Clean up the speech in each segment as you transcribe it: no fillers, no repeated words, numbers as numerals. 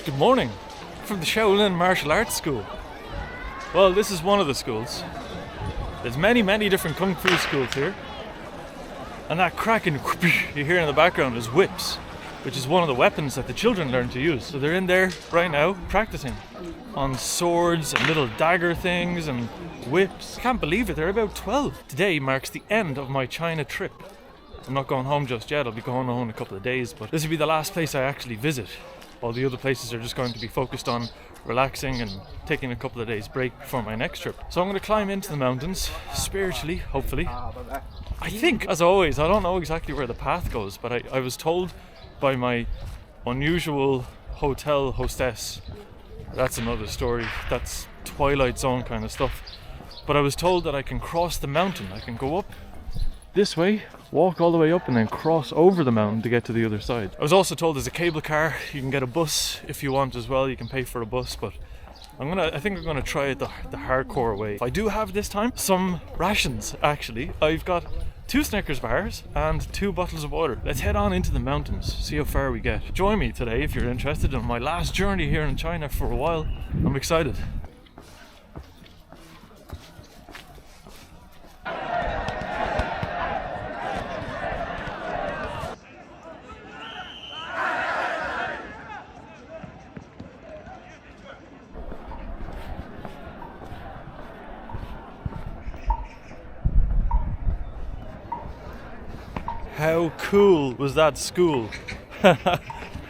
Good morning from the Shaolin Martial Arts School. Well, this is one of the schools. There's many different Kung Fu schools here. And that cracking you hear in the background is whips, which is one of the weapons that the children learn to use. So they're in there right now practicing on swords and little dagger things and whips. I can't believe it, they're about 12. Today marks the end of my China trip. I'm not going home just yet, I'll be going home in a couple of days, but this will be the last place I actually visit. All the other places are just going to be focused on relaxing and taking a couple of days break before my next trip. So I'm going to climb into the mountains, spiritually, hopefully. I think, as always, I don't know exactly where the path goes, but I was told by my unusual hotel hostess, that's another story, that's Twilight Zone kind of stuff, but I was told that I can cross the mountain. I can go up this way, walk all the way up and then cross over the mountain to get to the other side. I was also told there's a cable car, you can get a bus if you want as well, you can pay for a bus, but I think I'm gonna try it the hardcore way. I do have this time some rations actually. I've got 2 Snickers bars and 2 bottles of water. Let's head on into the mountains, see how far we get. Join me today if you're interested in my last journey here in China for a while. I'm excited. How cool was that school? It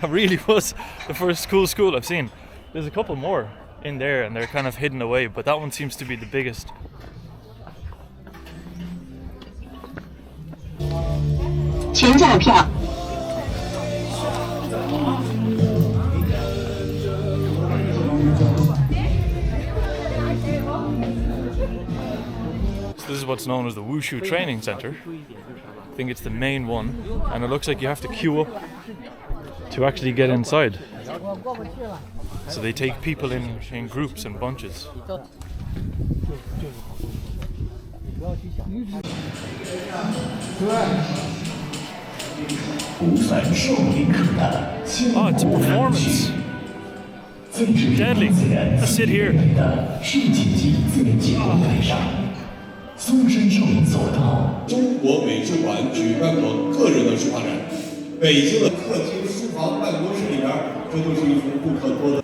really was the first cool school I've seen. There's a couple more in there and they're kind of hidden away, but that one seems to be the biggest. So this is what's known as the Wushu Training Center. I think it's the main one, and it looks like you have to queue up to actually get inside. So they take people in groups and bunches. Oh, it's a performance. Deadly. Let's sit here. Oh. 松山少林走道，中国美术馆举办过个人的书画展，北京的客厅、书房、办公室里边，这都是一幅不可多的。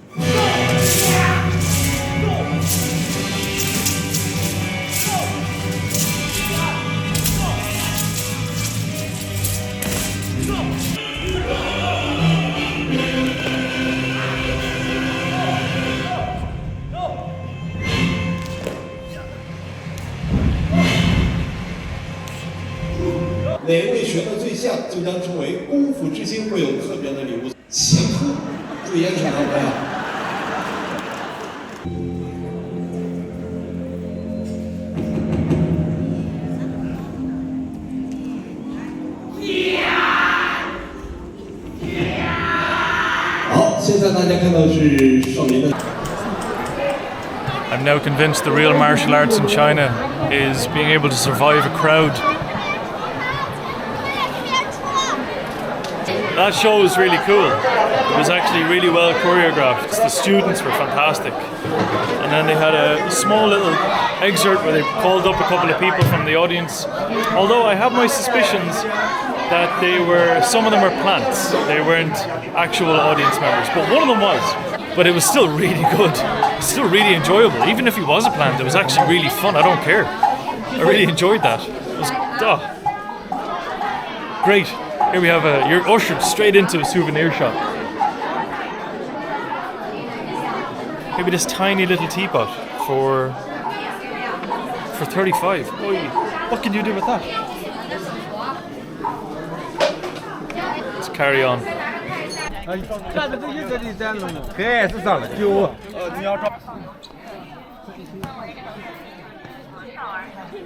哪位学的最像，就将成为功夫之星，会有特别的礼物。前科，注意安全啊，朋友。好，现在大家看到是少林的。I'm now convinced the real martial arts in China is being able to survive a crowd. That show was really cool. It was actually really well choreographed. The students were fantastic. And then they had a small little excerpt where they called up a couple of people from the audience. Although I have my suspicions that some of them were plants. They weren't actual audience members, but one of them was. But it was still really good. Still really enjoyable. Even if he was a plant, it was actually really fun. I don't care. I really enjoyed that. It was great. Here we have you're ushered straight into a souvenir shop. Maybe this tiny little teapot for 35. Oy, what can you do with that? Let's carry on.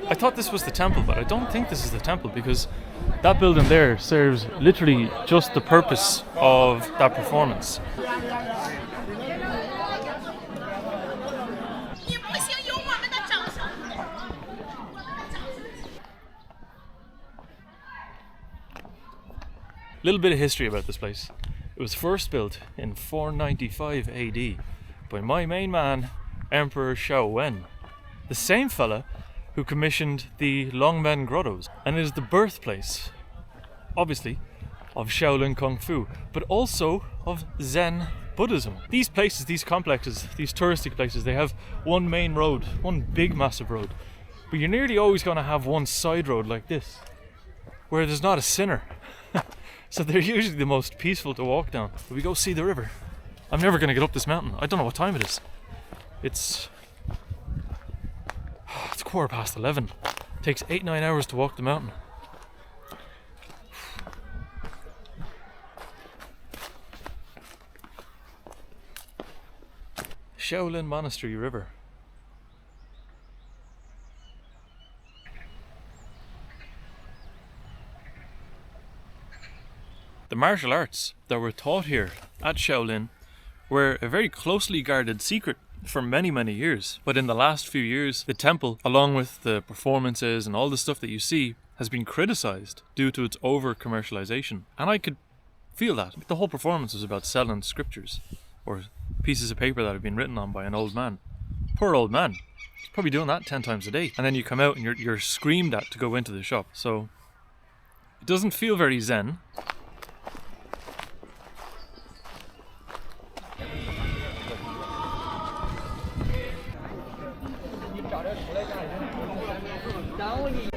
I thought this was the temple, but I don't think this is the temple because that building there serves literally just the purpose of that performance. Little bit of history about this place. It was first built in 495 AD by my main man, Emperor Shaolin, the same fella who commissioned the Longmen Grottos, and is the birthplace, obviously, of Shaolin Kung Fu, but also of Zen Buddhism. These places, these complexes, these touristy places, they have one main road, one big massive road, but you're nearly always going to have one side road like this, where there's not a sinner. So they're usually the most peaceful to walk down. But we go see the river. I'm never going to get up this mountain. I don't know what time it is. It's 11:15. It takes 8-9 hours to walk the mountain. Shaolin Monastery River. The martial arts that were taught here at Shaolin were a very closely guarded secret for many, many years. But in the last few years, the temple, along with the performances and all the stuff that you see, has been criticized due to its over-commercialization. And I could feel that. The whole performance was about selling scriptures or pieces of paper that had been written on by an old man. Poor old man. He's probably doing that 10 times a day. And then you come out and you're screamed at to go into the shop. So it doesn't feel very zen.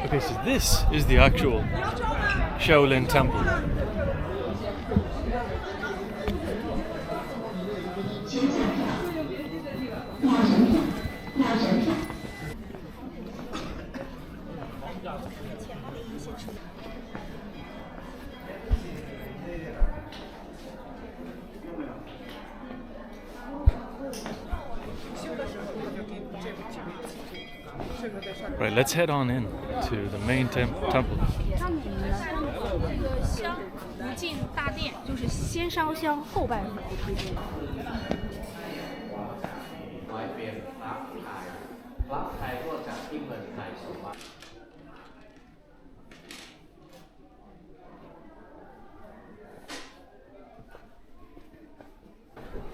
Okay, so this is the actual Shaolin Temple. Right, let's head on in to the main temple. 香不进大殿，就是先烧香后拜佛。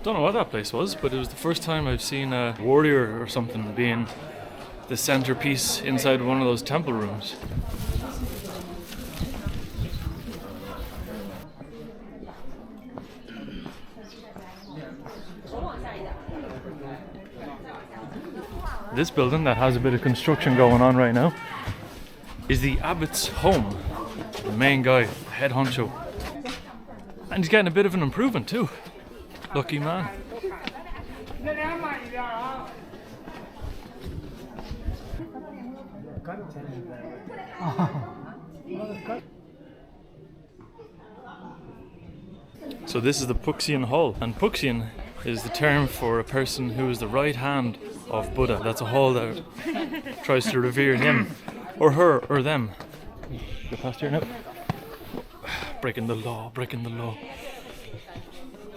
Don't know what that place was, but it was the first time I've seen a warrior or something being the centerpiece inside one of those temple rooms. This building that has a bit of construction going on right now is the abbot's home, the main guy, the head honcho. And he's getting a bit of an improvement too. Lucky man. So this is the Puxian Hall, and Puxian is the term for a person who is the right hand of Buddha. That's a hall that tries to revere him or her or them. Go past here now. Breaking the law, breaking the law.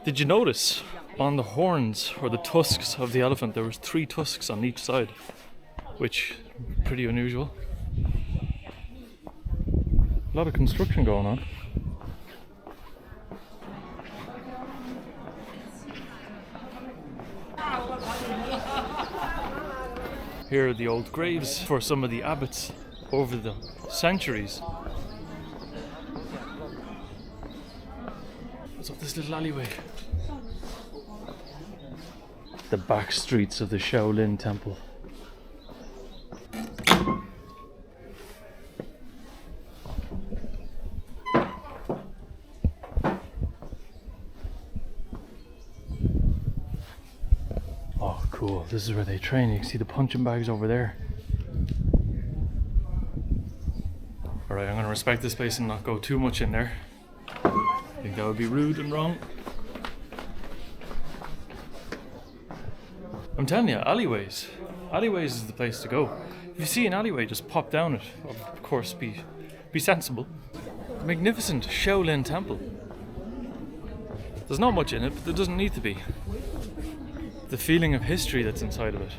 Did you notice on the horns or the tusks of the elephant there was 3 tusks on each side, which pretty unusual. A lot of construction going on. Here are the old graves for some of the abbots over the centuries. What's up this little alleyway? The back streets of the Shaolin Temple. Oh, cool. This is where they train. You can see the punching bags over there. Alright, I'm going to respect this place and not go too much in there. I think that would be rude and wrong. I'm telling you, alleyways. Alleyways is the place to go. If you see an alleyway, just pop down it. Of course, be sensible. Magnificent Shaolin Temple. There's not much in it, but there doesn't need to be. The feeling of history that's inside of it.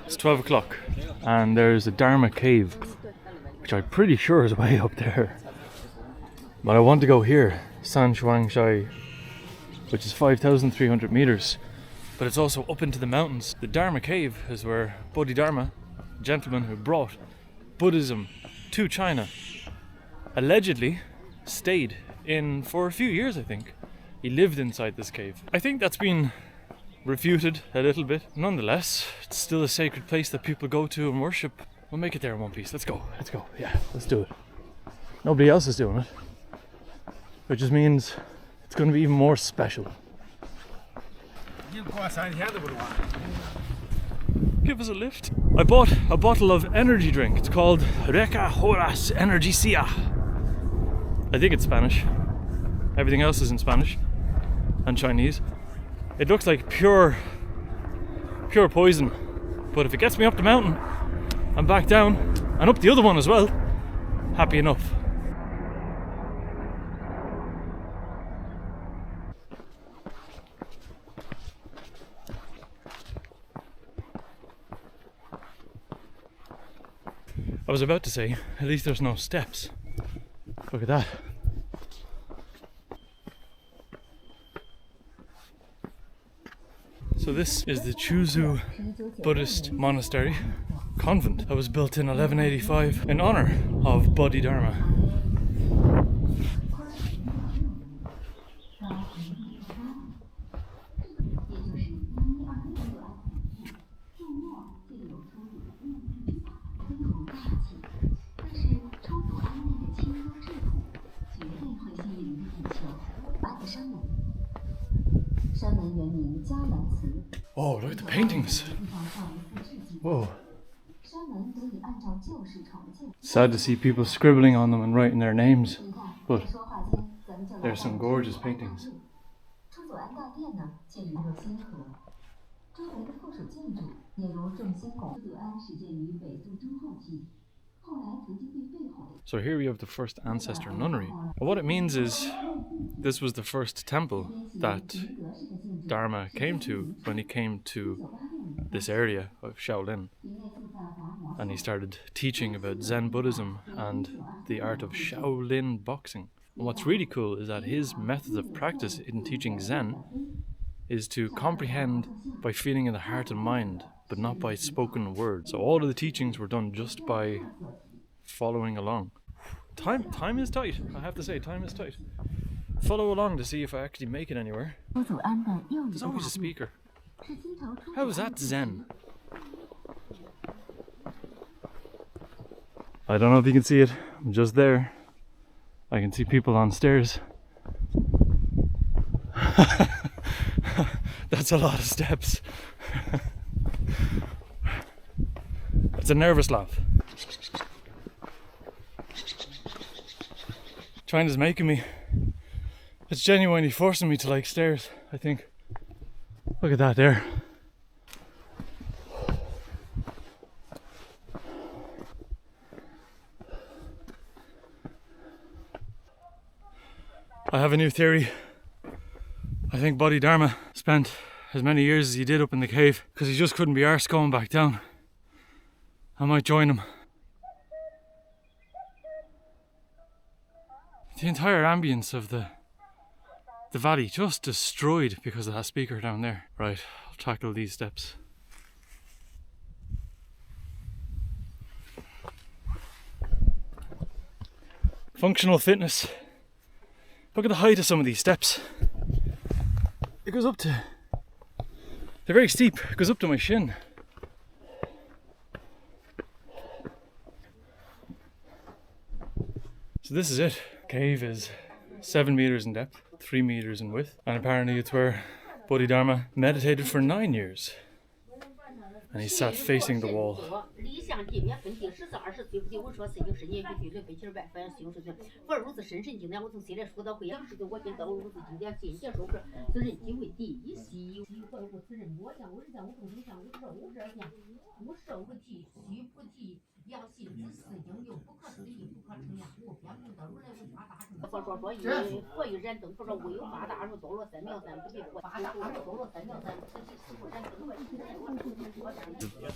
It's 12 o'clock and there's a Dharma cave, which I'm pretty sure is way up there. But I want to go here, San Shuangshai, which is 5,300 meters. But it's also up into the mountains. The Dharma cave is where Bodhidharma, a gentleman who brought Buddhism to China, allegedly stayed in for a few years, I think. He lived inside this cave. I think that's been refuted a little bit. Nonetheless, it's still a sacred place that people go to and worship. We'll make it there in one piece. Let's go. Yeah, let's do it. Nobody else is doing it, which just means it's going to be even more special. Give us a lift. I bought a bottle of energy drink. It's called Reka Horas Energicia. I think it's Spanish. Everything else is in Spanish and Chinese. It looks like pure poison, but if it gets me up the mountain and back down and up the other one as well, happy enough. I was about to say, at least there's no steps. Look at that. So this is the Chuzu Buddhist monastery convent that was built in 1185 in honor of Bodhidharma. Oh, look at the paintings. Whoa. Sad to see people scribbling on them and writing their names, but there's some gorgeous paintings. So here we have the first ancestor nunnery. And what it means is this was the first temple that Dharma came to when he came to this area of Shaolin. And he started teaching about Zen Buddhism and the art of Shaolin boxing. And what's really cool is that his methods of practice in teaching Zen is to comprehend by feeling in the heart and mind, but not by spoken words. So all of the teachings were done just by following along. Time is tight, I have to say, time is tight. Follow along to see if I actually make it anywhere. There's always a speaker. How is that Zen? I don't know if you can see it, I'm just there. I can see people on stairs. That's a lot of steps. It's a nervous laugh. China's making me. It's genuinely forcing me to like stairs, I think. Look at that there. I have a new theory. I think Bodhidharma spent as many years as he did up in the cave because he just couldn't be arsed going back down. I might join him. The entire ambience of the valley just destroyed because of that speaker down there. Right, I'll tackle these steps. Functional fitness. Look at the height of some of these steps. It goes up to... They're very steep. It goes up to my shin. So this is it. Cave is 7 meters in depth, 3 meters in width, and apparently it's where Bodhidharma meditated for 9 years. And he sat facing the wall.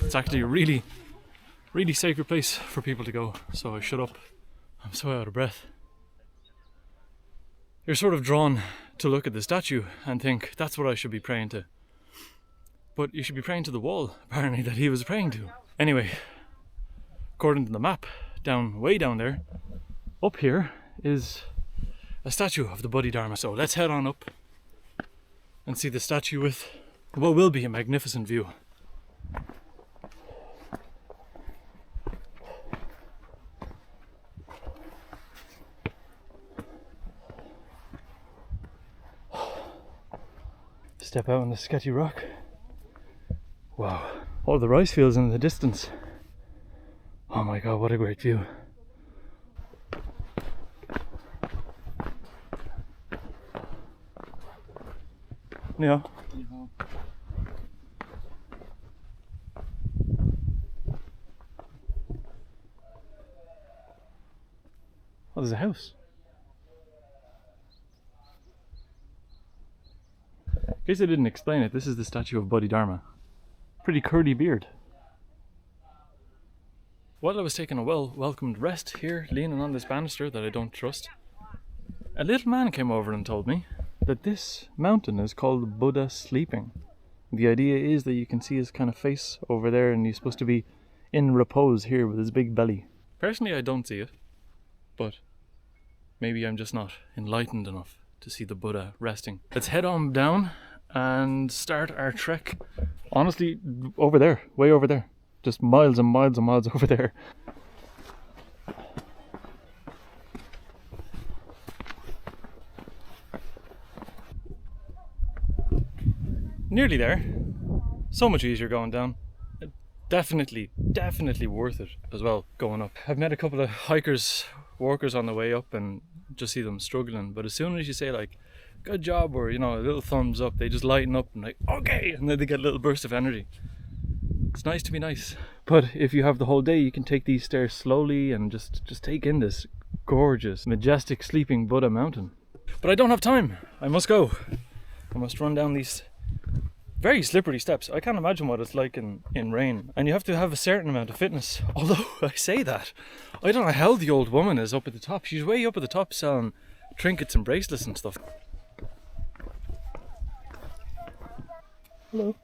It's actually a really sacred place for people to go, so I shut up. I'm so out of breath. you're sort of drawn to look at the statue and think that's what I should be praying to. But you should be praying to the wall, apparently, that he was praying to. Anyway, according to the map, way down there, up here is a statue of the Buddha Dharma. So let's head on up and see the statue with what will be a magnificent view. Step out on the sketchy rock. Wow. All the rice fields in the distance. Oh my god, what a great view. Yeah. Oh, there's a house. In case I didn't explain it, this is the statue of Buddha Dharma. Pretty curly beard. While I was taking a well-welcomed rest here, leaning on this banister that I don't trust, a little man came over and told me that this mountain is called Buddha Sleeping. The idea is that you can see his kind of face over there, and he's supposed to be in repose here with his big belly. Personally, I don't see it, but maybe I'm just not enlightened enough to see the Buddha resting. Let's head on down and start our trek. Honestly, over there, way over there. Just miles and miles and miles over there. Nearly there. So much easier going down. Definitely worth it as well going up. I've met a couple of hikers, walkers on the way up, and just see them struggling. But as soon as you say like, good job, or you know, a little thumbs up, they just lighten up and like, okay, and then they get a little burst of energy. It's nice to be nice. But if you have the whole day, you can take these stairs slowly and just take in this gorgeous, majestic sleeping Buddha mountain. But I don't have time. I must go. I must run down these very slippery steps. I can't imagine what it's like in rain. And you have to have a certain amount of fitness. Although I say that, I don't know how the old woman is up at the top. She's way up at the top selling trinkets and bracelets and stuff. Hello.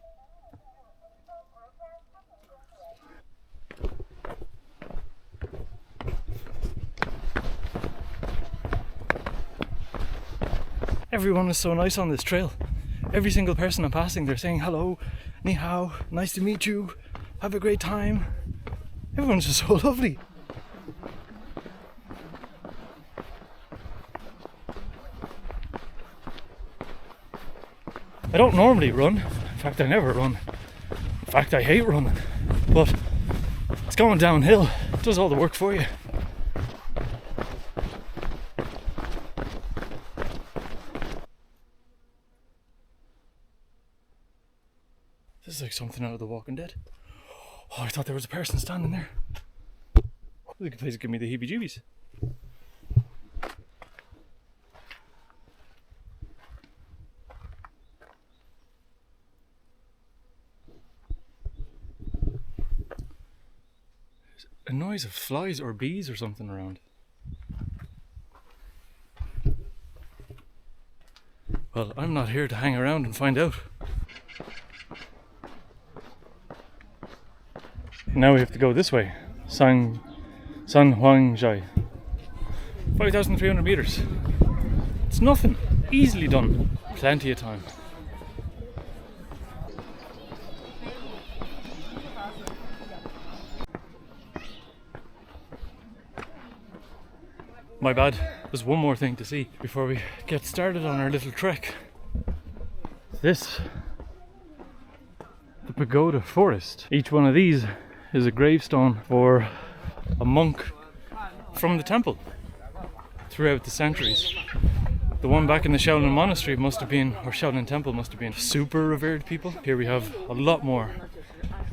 Everyone is so nice on this trail. Every single person I'm passing, they're saying hello, ni hao, nice to meet you, have a great time. Everyone's just so lovely. I don't normally run. In fact, I never run. In fact, I hate running. But it's going downhill. It does all the work for you. This is like something out of The Walking Dead. Oh, I thought there was a person standing there. This is a good place to give me the heebie-jeebies. There's a noise of flies or bees or something around. Well, I'm not here to hang around and find out. Now we have to go this way. San Huangjai. 5,300 meters. It's nothing. Easily done. Plenty of time. My bad. There's one more thing to see before we get started on our little trek. This, the Pagoda forest. Each one of these is a gravestone for a monk from the temple throughout the centuries. The one back in the Shaolin monastery must have been, or Shaolin Temple must have been, super revered people. Here we have a lot more.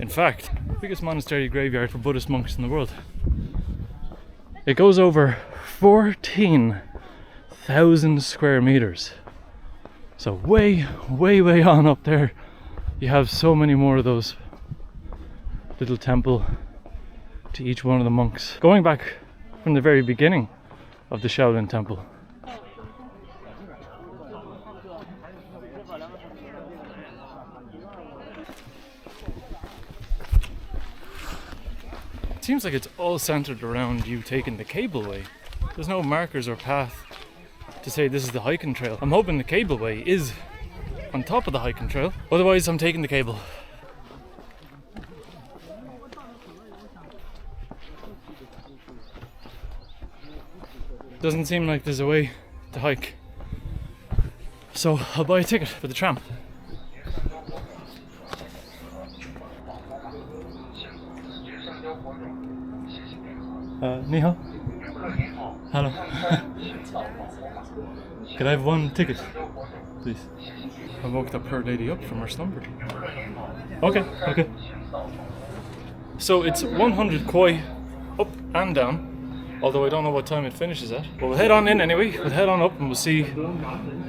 In fact, the biggest monastery graveyard for Buddhist monks in the world. It goes over 14,000 square meters. So way on up there, you have so many more of those little temple to each one of the monks. Going back from the very beginning of the Shaolin Temple, It seems like it's all centered around you taking the cableway. There's no markers or path to say this is the hiking trail. I'm hoping the cableway is on top of the hiking trail. Otherwise, I'm taking the cable. Doesn't seem like there's a way to hike. So I'll buy a ticket for the tram. Ni hao. Hello. Could I have one ticket, please? I woke that poor lady up from her slumber. Okay. So it's 100 koi up and down, although I don't know what time it finishes at. But we'll head on in anyway. We'll head on up and we'll see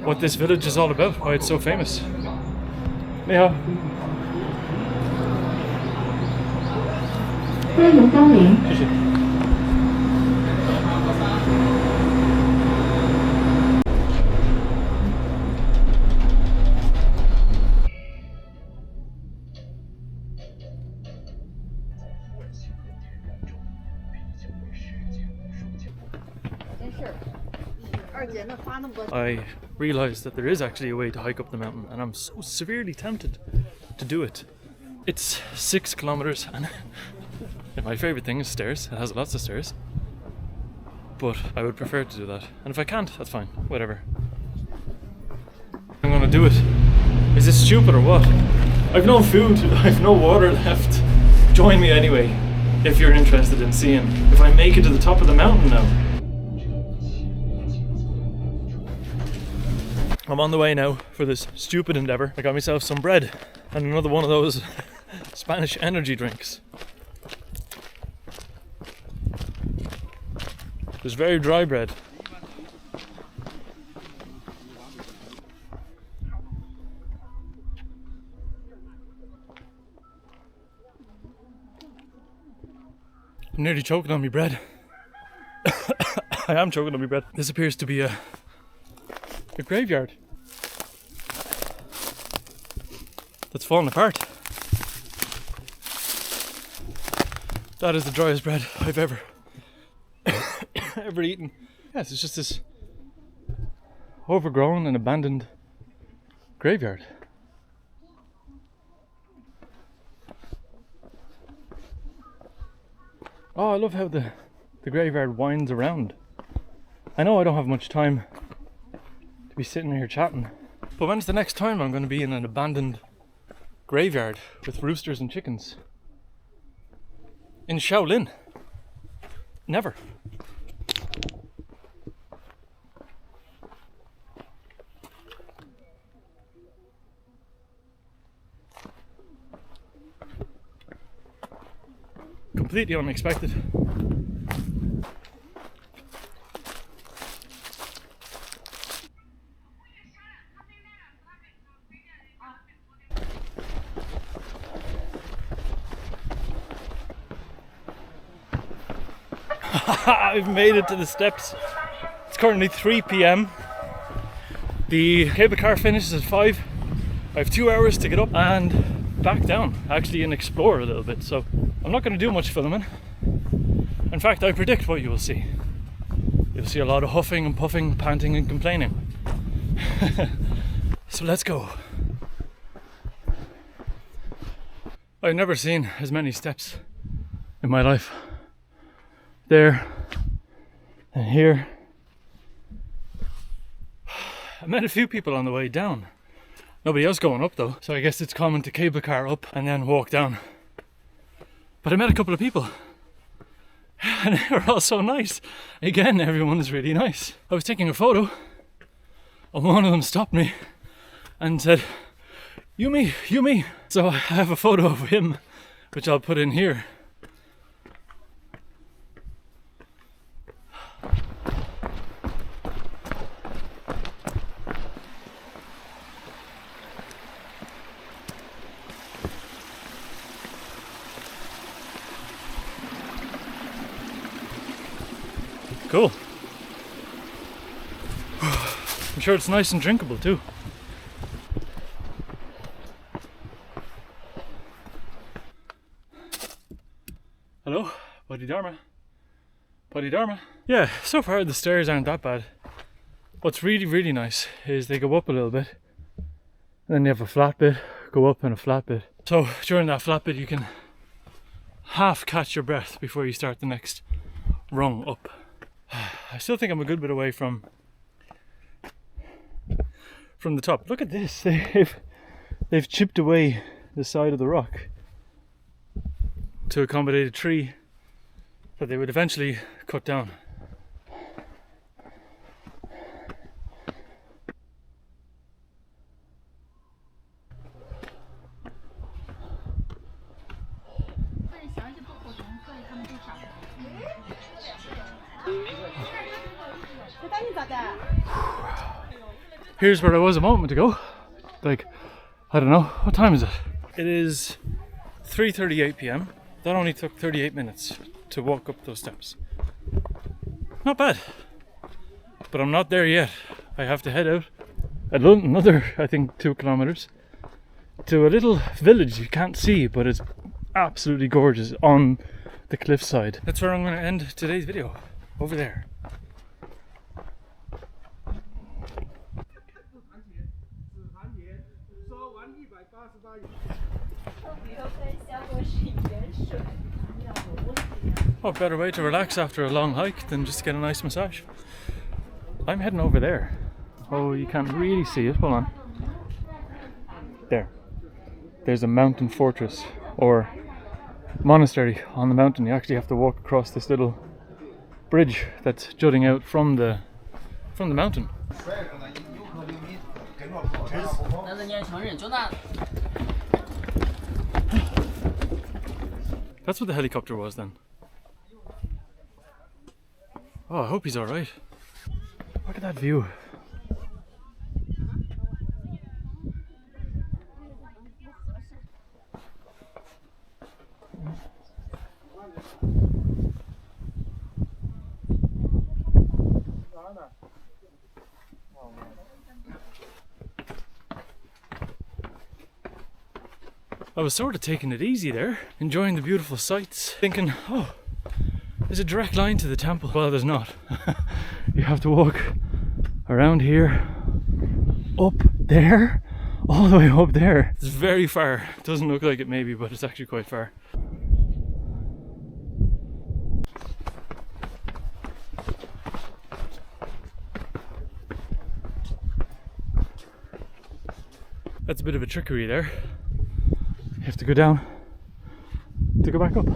what this village is all about, why it's so famous. Ni hao. 欢迎光临。谢谢。I realised that there is actually a way to hike up the mountain, and I'm so severely tempted to do it. It's 6 kilometers, and my favourite thing is stairs. It has lots of stairs, but I would prefer to do that. And if I can't, that's fine. Whatever. I'm gonna do it. Is this stupid or what? I've no food. I've no water left. Join me anyway, if you're interested in seeing if I make it to the top of the mountain now. I'm on the way now for this stupid endeavour. I got myself some bread and another one of those Spanish energy drinks. There's very dry bread. I'm nearly choking on my bread. I am choking on my bread. This appears to be a graveyard that's fallen apart. That is the driest bread I've ever eaten. Yes, it's just this overgrown and abandoned graveyard. Oh, I love how the graveyard winds around. I know I don't have much time to be sitting here chatting, but when's the next time I'm going to be in an abandoned graveyard with roosters and chickens? In Shaolin? Never. Completely unexpected. I've made it to the steps. It's currently 3 p.m. The cable car finishes at 5. I have 2 hours to get up and back down, actually, and explore a little bit. So I'm not going to do much filming. In fact, I predict what you will see. You'll see a lot of huffing and puffing, panting and complaining. So let's go. I've never seen as many steps in my life. There and here. I met a few people on the way down. Nobody else going up though, so I guess it's common to cable car up and then walk down. But I met a couple of people and they were all so nice. Again, everyone is really nice. I was taking a photo and one of them stopped me and said, "You me, you me." So I have a photo of him, which I'll put in here. Cool. I'm sure it's nice and drinkable too. Hello, Putty Dharma. Putty Dharma. Yeah, so far the stairs aren't that bad. What's really, really nice is they go up a little bit. And then you have a flat bit, go up and a flat bit. So during that flat bit you can half catch your breath before you start the next rung up. I still think I'm a good bit away from the top. Look at this, they've chipped away the side of the rock to accommodate a tree that they would eventually cut down. Here's where I was a moment ago. Like, I don't know, what time is it? It is 3:38 p.m. That only took 38 minutes to walk up those steps. Not bad. But I'm not there yet. I have to head out another, I think, 2 kilometers to a little village you can't see, but it's absolutely gorgeous on the cliffside. That's where I'm going to end today's video. Over there. What better way to relax after a long hike than just get a nice massage? I'm heading over there. Oh, you can't really see it. Hold on. There. There's a mountain fortress or monastery on the mountain. You actually have to walk across this little bridge that's jutting out from the mountain. That's what the helicopter was then. Oh, I hope he's alright. Look at that view. I was sort of taking it easy there, enjoying the beautiful sights, thinking, oh, there's a direct line to the temple. Well, there's not. You have to walk around here, up there, all the way up there. It's very far. It doesn't look like it maybe, but it's actually quite far. That's a bit of a trickery there. You have to go down to go back up.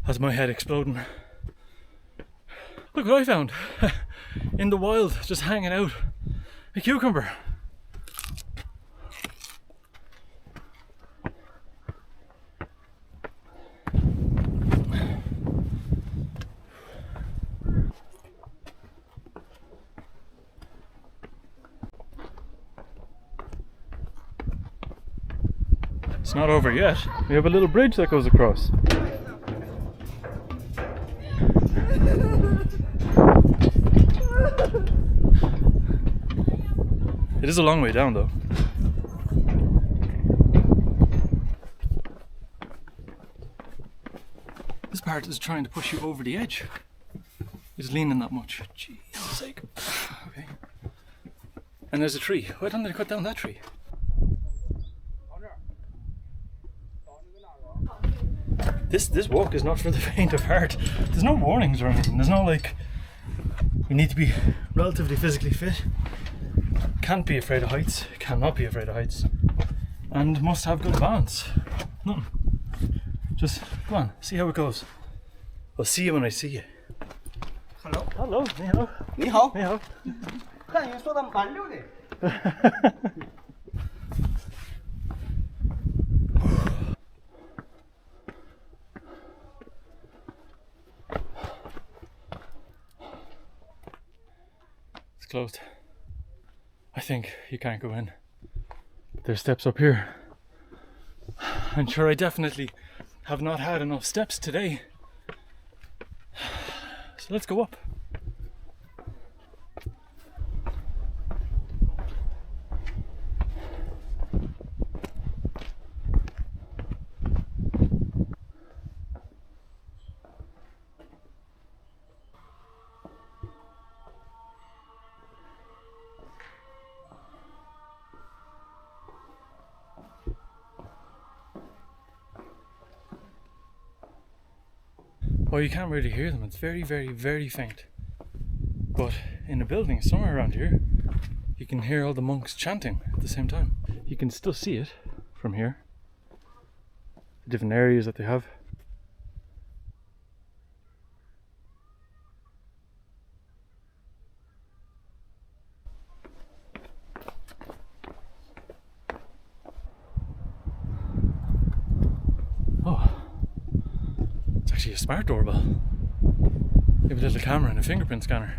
That's my head exploding. Look what I found in the wild, just hanging out. A cucumber. It's not over yet. We have a little bridge that goes across. It is a long way down though. This part is trying to push you over the edge. It's leaning that much. Jeez sake. Okay. And there's a tree. Why don't they cut down that tree? This walk is not for the faint of heart. There's no warnings or anything. There's no like, you need to be relatively physically fit, can't be afraid of heights, cannot be afraid of heights, and must have good balance. Nothing. Just go on, see how it goes. I'll see you when I see you. Hello. Hello, 你好. 你好。你好. 汉语说的蛮溜的。It's closed. I think you can't go in. There's steps up here. I'm sure I definitely have not had enough steps today. So let's go up. Well, you can't really hear them. It's very, very, very faint. But in a building somewhere around here, you can hear all the monks chanting at the same time. You can still see it from here. The different areas that they have. Oh, it's actually a smart doorbell. You have a little camera and a fingerprint scanner.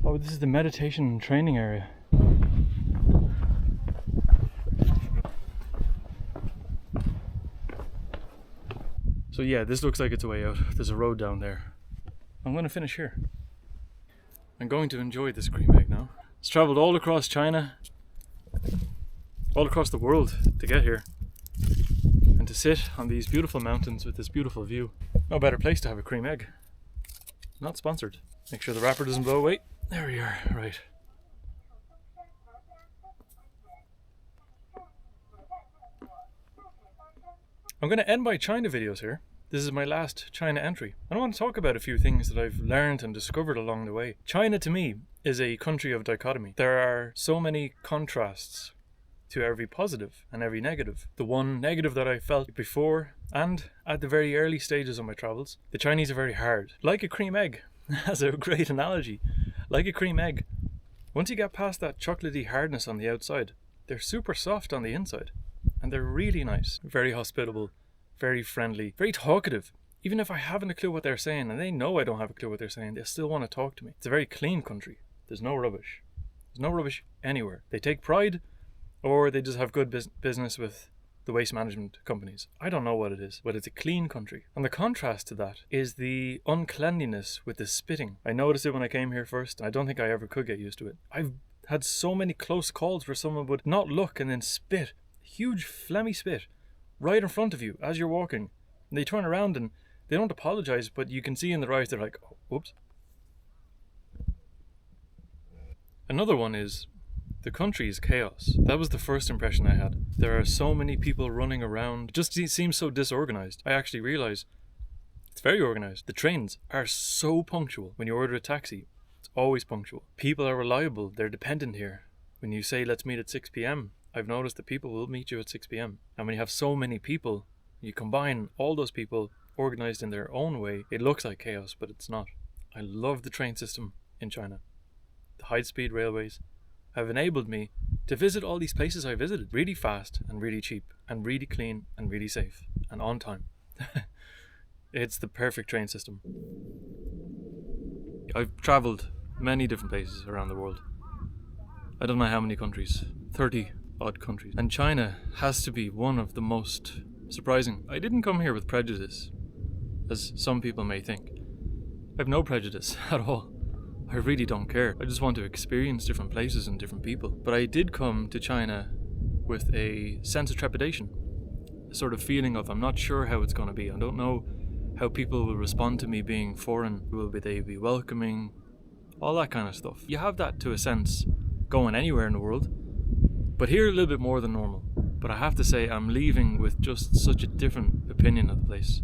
Oh, this is the meditation and training area. So yeah, this looks like it's a way out. There's a road down there. I'm going to finish here. I'm going to enjoy this cream egg now. It's travelled all across China, all across the world to get here. And to sit on these beautiful mountains with this beautiful view. No better place to have a cream egg. Not sponsored. Make sure the wrapper doesn't blow away. There we are, right. I'm going to end my China videos here. This is my last China entry. I want to talk about a few things that I've learned and discovered along the way. China to me is a country of dichotomy. There are so many contrasts to every positive and every negative. The one negative that I felt before and at the very early stages of my travels, the Chinese are very hard. Like a cream egg. That's a great analogy. Like a cream egg. Once you get past that chocolatey hardness on the outside, they're super soft on the inside. And they're really nice. Very hospitable, very friendly, very talkative. Even if I haven't a clue what they're saying, and they know I don't have a clue what they're saying, they still want to talk to me. It's a very clean country. There's no rubbish. There's no rubbish anywhere. They take pride, or they just have good business with the waste management companies. I don't know what it is, but it's a clean country. And the contrast to that is the uncleanliness with the spitting. I noticed it when I came here first. I don't think I ever could get used to it. I've had so many close calls where someone would not look and then spit. Huge phlegmy spit right in front of you as you're walking. And they turn around and they don't apologize, but you can see in their eyes they're like, oh, oops. Another one is the country is chaos. That was the first impression I had. There are so many people running around. It just seems so disorganized. I actually realize it's very organized. The trains are so punctual. When you order a taxi, it's always punctual. People are reliable. They're dependent here. When you say let's meet at 6 p.m, I've noticed that people will meet you at 6 p.m. And when you have so many people, you combine all those people organized in their own way, it looks like chaos, but it's not. I love the train system in China. The high-speed railways have enabled me to visit all these places I visited really fast and really cheap and really clean and really safe and on time. It's the perfect train system. I've traveled many different places around the world. I don't know how many countries, 30 odd countries. And China has to be one of the most surprising. I didn't come here with prejudice, as some people may think. I have no prejudice at all. I really don't care. I just want to experience different places and different people. But I did come to China with a sense of trepidation. A sort of feeling of I'm not sure how it's going to be. I don't know how people will respond to me being foreign. Will they be welcoming? All that kind of stuff. You have that to a sense going anywhere in the world. But here a little bit more than normal. But I have to say I'm leaving with just such a different opinion of the place.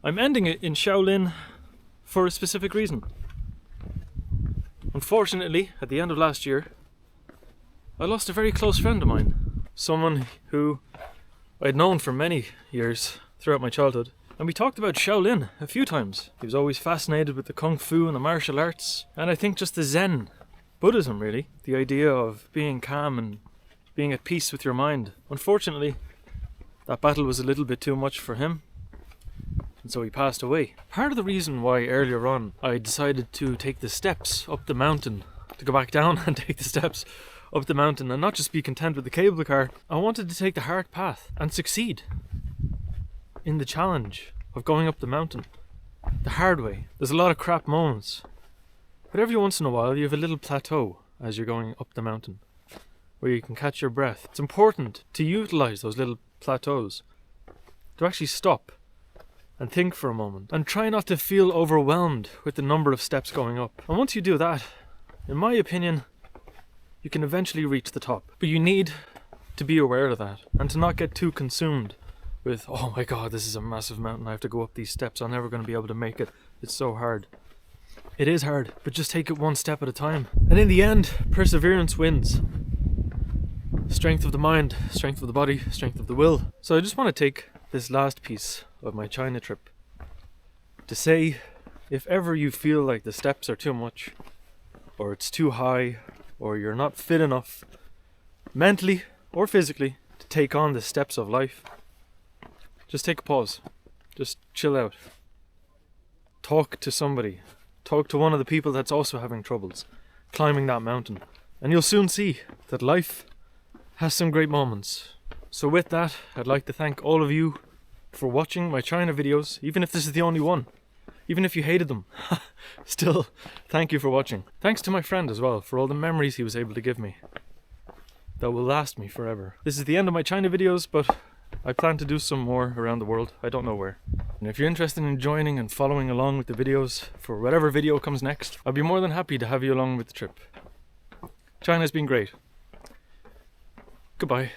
I'm ending it in Shaolin for a specific reason. Unfortunately, at the end of last year, I lost a very close friend of mine. Someone who I'd known for many years throughout my childhood. And we talked about Shaolin a few times. He was always fascinated with the Kung Fu and the martial arts. And I think just the Zen Buddhism, really. The idea of being calm and being at peace with your mind. Unfortunately, that battle was a little bit too much for him. And so he passed away. Part of the reason why earlier on I decided to take the steps up the mountain, to go back down and take the steps up the mountain and not just be content with the cable car, I wanted to take the hard path and succeed in the challenge of going up the mountain the hard way. There's a lot of crap moments, but every once in a while you have a little plateau as you're going up the mountain where you can catch your breath. It's important to utilize those little plateaus, to actually stop and think for a moment and try not to feel overwhelmed with the number of steps going up. And once you do that, In my opinion, you can eventually reach the top, but you need to be aware of that and to not get too consumed with, oh my god, this is a massive mountain, I have to go up these steps, I'm never going to be able to make it, it's so hard. It is hard, but just take it one step at a time. And in the end, perseverance wins. Strength of the mind, strength of the body, strength of the will. So I just want to take this last piece of my China trip to say, if ever you feel like the steps are too much, or it's too high, or you're not fit enough, mentally or physically, to take on the steps of life, just take a pause. Just chill out. Talk to somebody. Talk to one of the people that's also having troubles climbing that mountain. And you'll soon see that life has some great moments. So with that, I'd like to thank all of you for watching my China videos, even if this is the only one. Even if you hated them. Still, thank you for watching. Thanks to my friend as well for all the memories he was able to give me. That will last me forever. This is the end of my China videos, but I plan to do some more around the world. I don't know where. And if you're interested in joining and following along with the videos for whatever video comes next, I'll be more than happy to have you along with the trip. China's been great. Goodbye.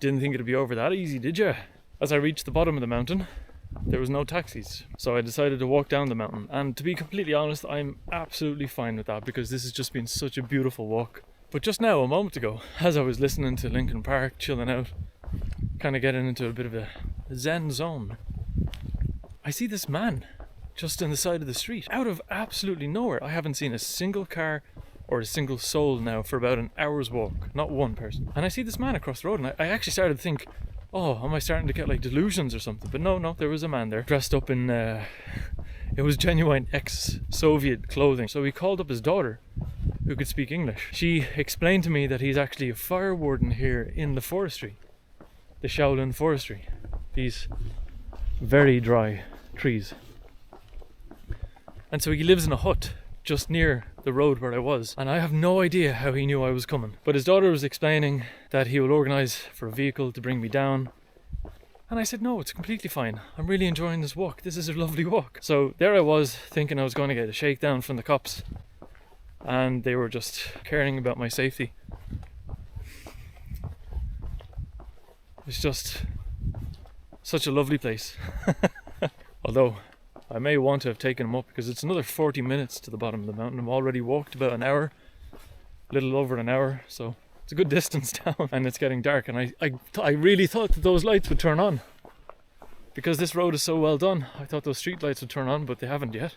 Didn't think it'd be over that easy, did ya? As I reached the bottom of the mountain, there was no taxis, so I decided to walk down the mountain. And to be completely honest, I'm absolutely fine with that because this has just been such a beautiful walk. But just now, a moment ago, as I was listening to Linkin Park, chilling out, kind of getting into a bit of a zen zone, I see this man just on the side of the street, out of absolutely nowhere. I haven't seen a single car or a single soul now for about an hour's walk, not one person. And I see this man across the road, and I actually started to think, oh, am I starting to get like delusions or something? But no, there was a man there dressed up in, it was genuine ex-Soviet clothing. So he called up his daughter, who could speak English. She explained to me that he's actually a fire warden here in the forestry, the Shaolin forestry. These very dry trees. And so he lives in a hut just near the road where I was, and I have no idea how he knew I was coming. But his daughter was explaining that he will organise for a vehicle to bring me down, and I said no, it's completely fine. I'm really enjoying this walk. This is a lovely walk. So there I was thinking I was going to get a shakedown from the cops, and they were just caring about my safety. It's just such a lovely place. Although I may want to have taken him up because it's another 40 minutes to the bottom of the mountain. I've already walked about an hour, a little over an hour, so it's a good distance down, and it's getting dark, and I really thought that those lights would turn on because this road is so well done. I thought those street lights would turn on, but they haven't yet.